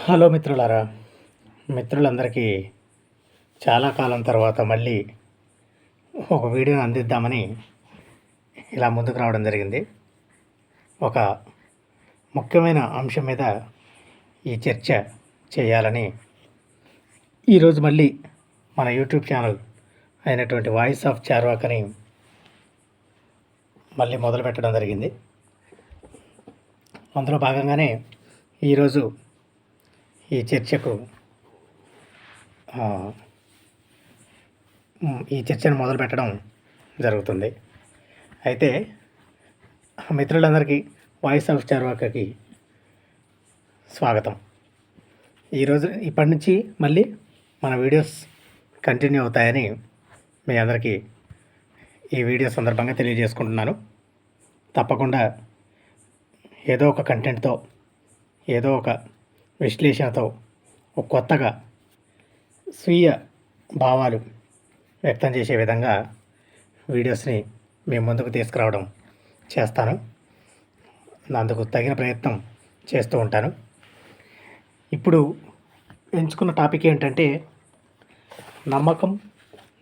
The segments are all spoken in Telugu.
హలో మిత్రులారా, మిత్రులందరికీ చాలా కాలం తర్వాత మళ్ళీ ఒక వీడియోని అందిద్దామని ఇలా ముందుకు రావడం జరిగింది. ఒక ముఖ్యమైన అంశం మీద ఈ చర్చ చేయాలని ఈరోజు మళ్ళీ మన యూట్యూబ్ ఛానల్ అయినటువంటి వాయిస్ ఆఫ్ చార్వాకని మళ్ళీ మొదలు పెట్టడం జరిగింది. అందులో భాగంగానే ఈరోజు ఈ చర్చకు ఈ చర్చను మొదలు పెట్టడం జరుగుతుంది. అయితే మిత్రులందరికీ వాయిస్ ఆఫ్ చార్వాకకి స్వాగతం. ఇప్పటి నుంచి మళ్ళీ మన వీడియోస్ కంటిన్యూ అవుతాయని మీ అందరికీ ఈ వీడియో సందర్భంగా తెలియజేసుకుంటున్నాను. తప్పకుండా ఏదో ఒక కంటెంట్తో, ఏదో ఒక విశ్లేషణతో, ఒక కొత్తగా స్వీయ భావాలు వ్యక్తం చేసే విధంగా వీడియోస్ని మీ ముందుకు తీసుకురావడం చేస్తాను. అందుకు తగిన ప్రయత్నం చేస్తూ ఉంటాను. ఇప్పుడు ఎంచుకున్న టాపిక్ ఏంటంటే, నమ్మకం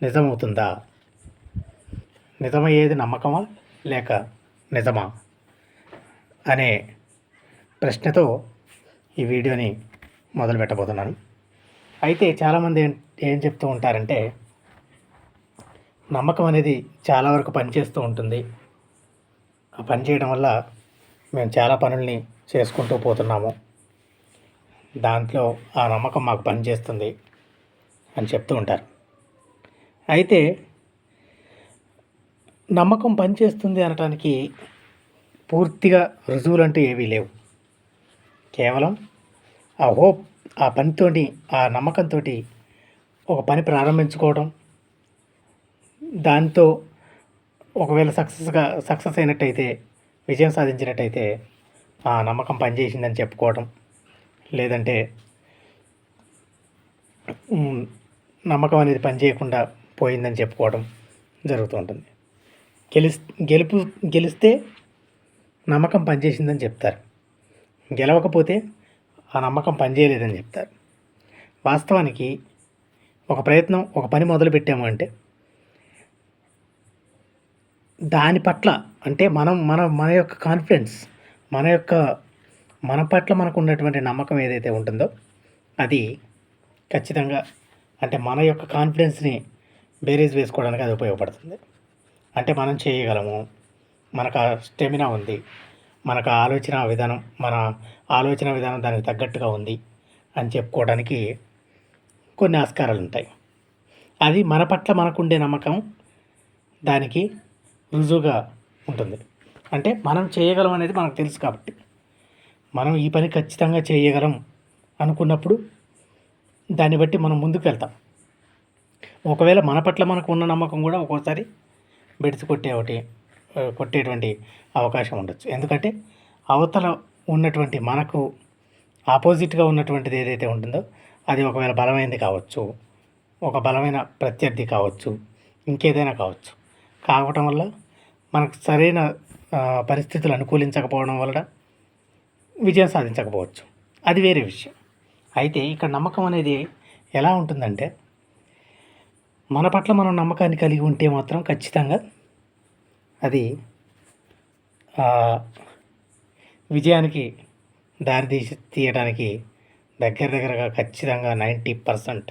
నిజమవుతుందా? నిజమయ్యేది నమ్మకమా లేక నిజమా అనే ప్రశ్నతో ఈ వీడియోని మొదలు పెట్టబోతున్నాను. అయితే చాలామంది ఏం చెప్తూ ఉంటారంటే, నమ్మకం అనేది చాలా వరకు పనిచేస్తూ ఉంటుంది. ఆ పని చేయడం వల్ల మేము చాలా పనుల్ని చేసుకుంటూ పోతున్నాము, దాంట్లో ఆ నమ్మకం మాకు పనిచేస్తుంది అని చెప్తూ ఉంటారు. అయితే నమ్మకం పనిచేస్తుంది అనటానికి పూర్తిగా రుజువులంటూ ఏవీ లేవు. కేవలం ఆ హోప్, ఆ పనితోటి, ఆ నమ్మకంతో ఒక పని ప్రారంభించుకోవడం, దాంతో ఒకవేళ సక్సెస్ అయినట్టయితే, విజయం సాధించినట్టయితే ఆ నమ్మకం పనిచేసిందని చెప్పుకోవడం, లేదంటే నమ్మకం అనేది పనిచేయకుండా పోయిందని చెప్పుకోవడం జరుగుతూ ఉంటుంది. గెలిస్తే నమ్మకం పనిచేసిందని చెప్తారు, గెలవకపోతే ఆ నమ్మకం పనిచేయలేదని చెప్తారు. వాస్తవానికి ఒక పని మొదలు పెట్టాము అంటే దాని పట్ల, అంటే మన యొక్క కాన్ఫిడెన్స్, మన పట్ల మనకు ఉన్నటువంటి నమ్మకం ఏదైతే ఉంటుందో అది ఖచ్చితంగా, అంటే మన యొక్క కాన్ఫిడెన్స్ని బేరీజ్ వేసుకోవడానికి అది ఉపయోగపడుతుంది. అంటే మనం చేయగలము, మనకు ఆ స్టెమినా ఉంది, మన ఆలోచన విధానం దానికి తగ్గట్టుగా ఉంది అని చెప్పుకోవడానికి కొన్ని ఆస్కారాలు ఉంటాయి. అది మన పట్ల మనకుండే నమ్మకం దానికి రుజువుగా ఉంటుంది. అంటే మనం చేయగలం అనేది మనకు తెలుసు కాబట్టి, మనం ఈ పని ఖచ్చితంగా చేయగలం అనుకున్నప్పుడు దాన్ని బట్టి మనం ముందుకు వెళ్తాం. ఒకవేళ మన పట్ల మనకు ఉన్న నమ్మకం కూడా ఒక్కోసారి బెడిసి కొట్టేటువంటి అవకాశం ఉండొచ్చు. ఎందుకంటే అవతల ఉన్నటువంటి, మనకు ఆపోజిట్గా ఉన్నటువంటిది ఏదైతే ఉంటుందో అది ఒకవేళ బలమైనది కావచ్చు, ఒక బలమైన ప్రత్యర్థి కావచ్చు, ఇంకేదైనా కావటం వల్ల మనకు సరైన పరిస్థితులు అనుకూలించకపోవడం వలన విజయం సాధించకపోవచ్చు, అది వేరే విషయం. అయితే ఇక్కడ నమ్మకం అనేది ఎలా ఉంటుందంటే, మన పట్ల మనం నమ్మకాన్ని కలిగి ఉంటే మాత్రం ఖచ్చితంగా అది విజయానికి తీయడానికి దగ్గరగా ఖచ్చితంగా 90%,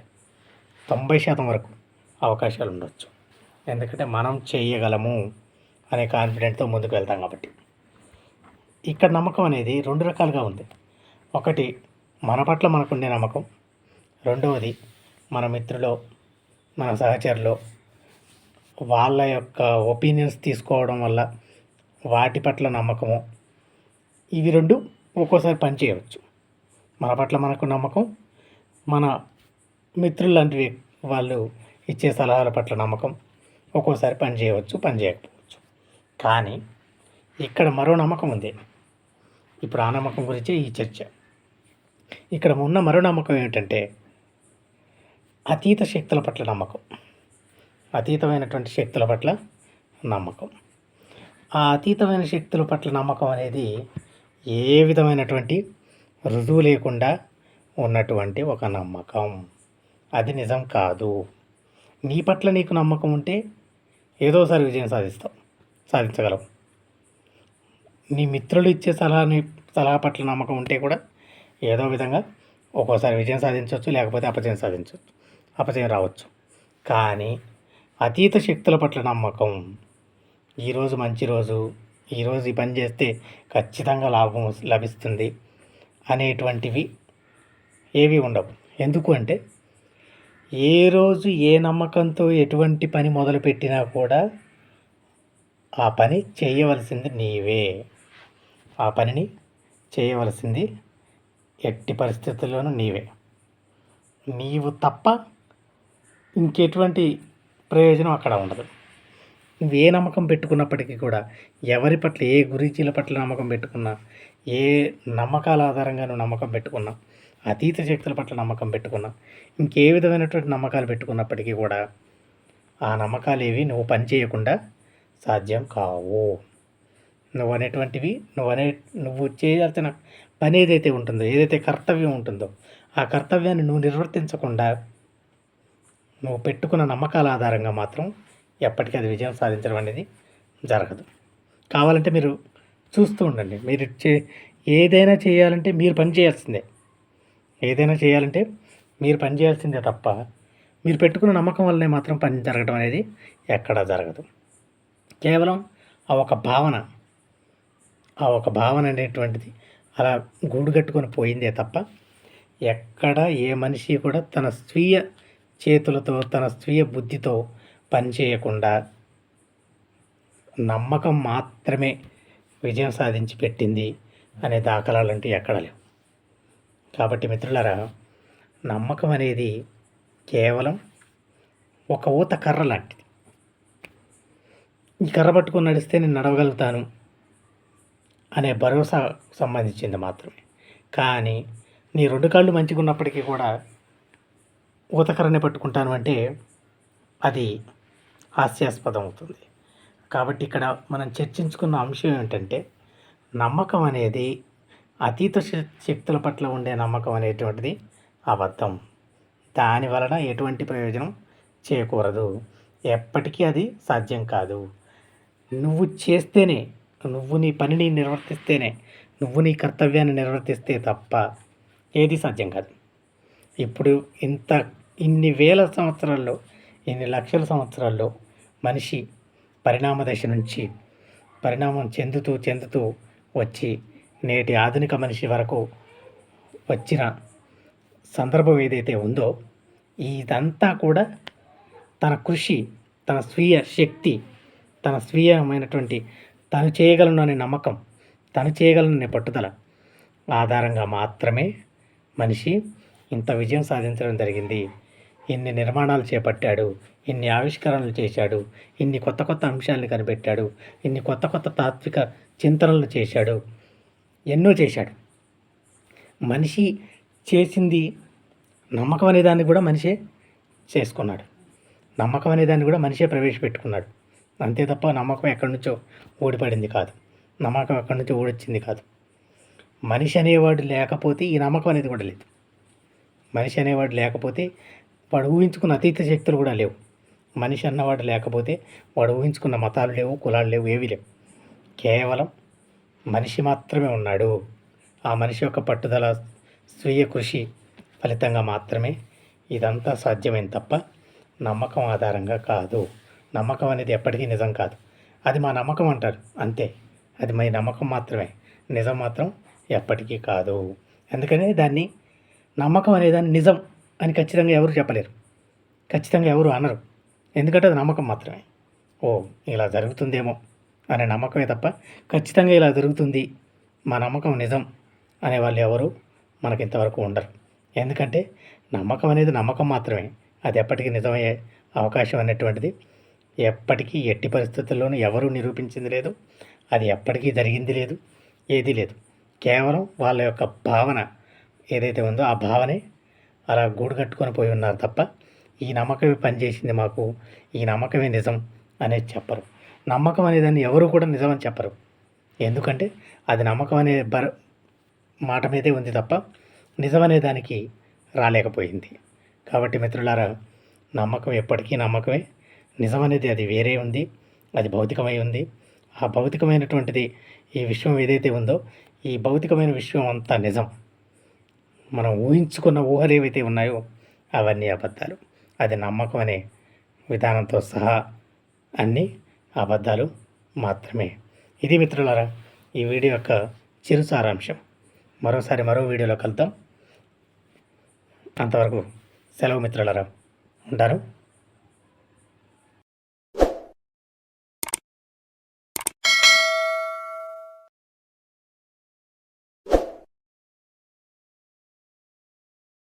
90% వరకు అవకాశాలు ఉండవచ్చు. ఎందుకంటే మనం చేయగలము అనే కాన్ఫిడెంట్తో ముందుకు వెళ్తాం కాబట్టి. ఇక్కడ నమ్మకం అనేది రెండు రకాలుగా ఉంది. ఒకటి మన పట్ల మనకుండే నమ్మకం, రెండవది మన మిత్రులో, మన సహచరులో వాళ్ళ యొక్క ఒపీనియన్స్ తీసుకోవడం వల్ల వాటి పట్ల నమ్మకము. ఇవి రెండు ఒక్కోసారి పనిచేయవచ్చు. మన పట్ల మనకు నమ్మకం, మన మిత్రులు లాంటివి వాళ్ళు ఇచ్చే సలహాల పట్ల నమ్మకం ఒక్కోసారి పనిచేయవచ్చు, పనిచేయకపోవచ్చు. కానీ ఇక్కడ మరో నమ్మకం ఉంది. ఇప్పుడు ఆ నమ్మకం గురించి ఈ చర్చ. ఇక్కడ ఉన్న మరో నమ్మకం ఏమిటంటే, అతీత శక్తుల పట్ల నమ్మకం, అతీతమైనటువంటి శక్తుల పట్ల నమ్మకం. ఆ అతీతమైన శక్తుల పట్ల నమ్మకం అనేది ఏ విధమైనటువంటి రుజువు లేకుండా ఉన్నటువంటి ఒక నమ్మకం. అది నిజం కాదు. నీ పట్ల నీకు నమ్మకం ఉంటే ఏదోసారి విజయం సాధించగలవు. నీ మిత్రులు ఇచ్చే సలహా పట్ల నమ్మకం ఉంటే కూడా ఏదో విధంగా ఒక్కోసారి విజయం సాధించవచ్చు, లేకపోతే అపజయం రావచ్చు. కానీ అతీత శక్తుల పట్ల నమ్మకం, ఈరోజు మంచి రోజు, ఈరోజు ఈ పని చేస్తే ఖచ్చితంగా లాభం లభిస్తుంది అనేటువంటివి ఏవి ఉండవు. ఎందుకు అంటే ఏ రోజు ఏ నమ్మకంతో ఎటువంటి పని మొదలుపెట్టినా కూడా ఆ పని చేయవలసింది నీవే. ఆ పనిని చేయవలసింది ఎట్టి పరిస్థితుల్లోనూ నీవే. నీవు తప్ప ఇంకెటువంటి ప్రయోజనం అక్కడ ఉండదు. నువ్వు ఏ నమ్మకం పెట్టుకున్నప్పటికీ కూడా, ఎవరి పట్ల, ఏ గురీచీల పట్ల నమ్మకం పెట్టుకున్నా, ఏ నమ్మకాల ఆధారంగా నువ్వు నమ్మకం పెట్టుకున్నా, అతీత శక్తుల పట్ల నమ్మకం పెట్టుకున్నా, ఇంకే విధమైనటువంటి నమ్మకాలు పెట్టుకున్నప్పటికీ కూడా ఆ నమ్మకాలు ఏవి నువ్వు పని చేయకుండా సాధ్యం కావు. నువ్వు చేయాల్సిన పని ఏదైతే ఉంటుందో, ఏదైతే కర్తవ్యం ఉంటుందో, ఆ కర్తవ్యాన్ని నువ్వు నిర్వర్తించకుండా నువ్వు పెట్టుకున్న నమ్మకాల ఆధారంగా మాత్రం ఎప్పటికీ అది విజయం సాధించడం అనేది జరగదు. కావాలంటే మీరు చూస్తూ ఉండండి. మీరు ఏదైనా చేయాలంటే మీరు పని చేయాల్సిందే. ఏదైనా చేయాలంటే మీరు పని చేయాల్సిందే తప్ప మీరు పెట్టుకున్న నమ్మకం వల్లనే మాత్రం పని జరగడం అనేది ఎక్కడా జరగదు. కేవలం ఆ ఒక భావన అనేటువంటిది అలా గూడు కట్టుకొని పోయిందే తప్ప ఎక్కడ ఏ మనిషి కూడా తన స్వీయ చేతులతో, తన స్వీయ బుద్ధితో పని చేయకుండా నమ్మకం మాత్రమే విజయం సాధించి పెట్టింది అనే దాఖలాలంటూ ఎక్కడ లేవు. కాబట్టి మిత్రులారా, నమ్మకం అనేది కేవలం ఒక ఊత కర్ర లాంటిది. ఈ కర్ర పట్టుకొని నడిస్తే నేను నడవగలుగుతాను అనే భరోసా సంబంధించింది మాత్రమే. కానీ నీ 2 కాళ్ళు మంచిగా ఉన్నప్పటికీ కూడా ఊతకర్రనే పట్టుకుంటాను అంటే అది హాస్యాస్పదం అవుతుంది. కాబట్టి ఇక్కడ మనం చర్చించుకున్న అంశం ఏమిటంటే, నమ్మకం అనేది అతీత శక్తుల పట్ల ఉండే నమ్మకం అనేటువంటిది అబద్ధం. దాని వలన ఎటువంటి ప్రయోజనం చేకూరదు. ఎప్పటికీ అది సాధ్యం కాదు. నువ్వు చేస్తేనే, నువ్వు నీ పనిని నిర్వర్తిస్తేనే, నువ్వు నీ కర్తవ్యాన్ని నిర్వర్తిస్తే తప్ప ఏది సాధ్యం కాదు. ఇప్పుడు ఇన్ని వేల సంవత్సరాల్లో, ఇన్ని లక్షల సంవత్సరాల్లో మనిషి పరిణామ దశ నుంచి పరిణామం చెందుతూ వచ్చి నేటి ఆధునిక మనిషి వరకు వచ్చిన సందర్భం ఏదైతే ఉందో, ఇదంతా కూడా తన కృషి, తన స్వీయ శక్తి, తన స్వీయమైనటువంటి తను చేయగలను అనే నమ్మకం, తను చేయగలననే పట్టుదల ఆధారంగా మాత్రమే మనిషి ఇంత విజయం సాధించడం జరిగింది. ఇన్ని నిర్మాణాలు చేపట్టాడు, ఇన్ని ఆవిష్కరణలు చేశాడు, ఇన్ని కొత్త అంశాలను కనిపెట్టాడు, ఇన్ని కొత్త తాత్విక చింతనలు చేశాడు, ఎన్నో చేశాడు. మనిషి చేసింది నమ్మకం అనే దాన్ని కూడా మనిషే చేసుకున్నాడు. నమ్మకం అనే దాన్ని కూడా మనిషే ప్రవేశపెట్టుకున్నాడు. అంతే తప్ప నమ్మకం ఎక్కడి నుంచో ఓడిపడింది కాదు, నమ్మకం ఎక్కడి నుంచో ఓడొచ్చింది కాదు. మనిషి అనేవాడు లేకపోతే ఈ నమ్మకం అనేది కూడా లేదు. మనిషి అనేవాడు లేకపోతే వాడు ఊహించుకున్న అతీత శక్తులు కూడా లేవు. మనిషి అన్నవాడు లేకపోతే వాడు ఊహించుకున్న మతాలు లేవు, కులాలు లేవు, ఏవీ లేవు. కేవలం మనిషి మాత్రమే ఉన్నాడు. ఆ మనిషి యొక్క పట్టుదల, స్వీయ కృషి ఫలితంగా మాత్రమే ఇదంతా సాధ్యమైంది తప్ప నమ్మకం ఆధారంగా కాదు. నమ్మకం అనేది ఎప్పటికీ నిజం కాదు. అది మా నమ్మకం అంటారు అంతే, అది మా నమ్మకం మాత్రమే, నిజం మాత్రం ఎప్పటికీ కాదు. అందుకనే దాన్ని నమ్మకం అనేదాన్ని నిజం అని ఖచ్చితంగా ఎవరు చెప్పలేరు, ఖచ్చితంగా ఎవరు అనరు. ఎందుకంటే అది నమ్మకం మాత్రమే. ఇలా జరుగుతుందేమో అనే నమ్మకమే తప్ప ఖచ్చితంగా ఇలా జరుగుతుంది, మా నమ్మకం నిజం అనేవాళ్ళు ఎవరు మనకి ఇంతవరకు ఉండరు. ఎందుకంటే నమ్మకం అనేది నమ్మకం మాత్రమే, అది ఎప్పటికీ నిజమయ్యే అవకాశం అనేటువంటిది ఎప్పటికీ ఎట్టి పరిస్థితుల్లోనూ ఎవరూ నిరూపించింది లేదు. అది ఎప్పటికీ జరిగింది లేదు, ఏదీ లేదు. కేవలం వాళ్ళ యొక్క భావన ఏదైతే ఉందో ఆ భావనే అలా గూడు కట్టుకొని పోయి ఉన్నారు తప్ప ఈ నమ్మకమే పనిచేసింది మాకు, ఈ నమ్మకమే నిజం అనేది చెప్పరు. నమ్మకం అనేదాన్ని ఎవరు కూడా నిజం అని చెప్పరు. ఎందుకంటే అది నమ్మకం అనే మాట మీదే ఉంది తప్ప నిజమనే దానికి రాలేకపోయింది. కాబట్టి మిత్రులారా, నమ్మకం ఎప్పటికీ నమ్మకమే. నిజమనేది అది వేరే ఉంది, అది భౌతికమై ఉంది. ఆ భౌతికమైనటువంటిది ఈ విశ్వం ఏదైతే ఉందో, ఈ భౌతికమైన విశ్వం అంతా నిజం. మనం ఊహించుకున్న ఊహలు ఏవైతే ఉన్నాయో అవన్నీ అబద్ధాలు. అది నమ్మకం అనే విధానంతో సహా అన్నీ అబద్ధాలు మాత్రమే. ఇది మిత్రులారా ఈ వీడియో యొక్క చిరు సారాంశం. మరోసారి మరో వీడియోలో కలుద్దాం. అంతవరకు సెలవు మిత్రులారా, ఉంటాను.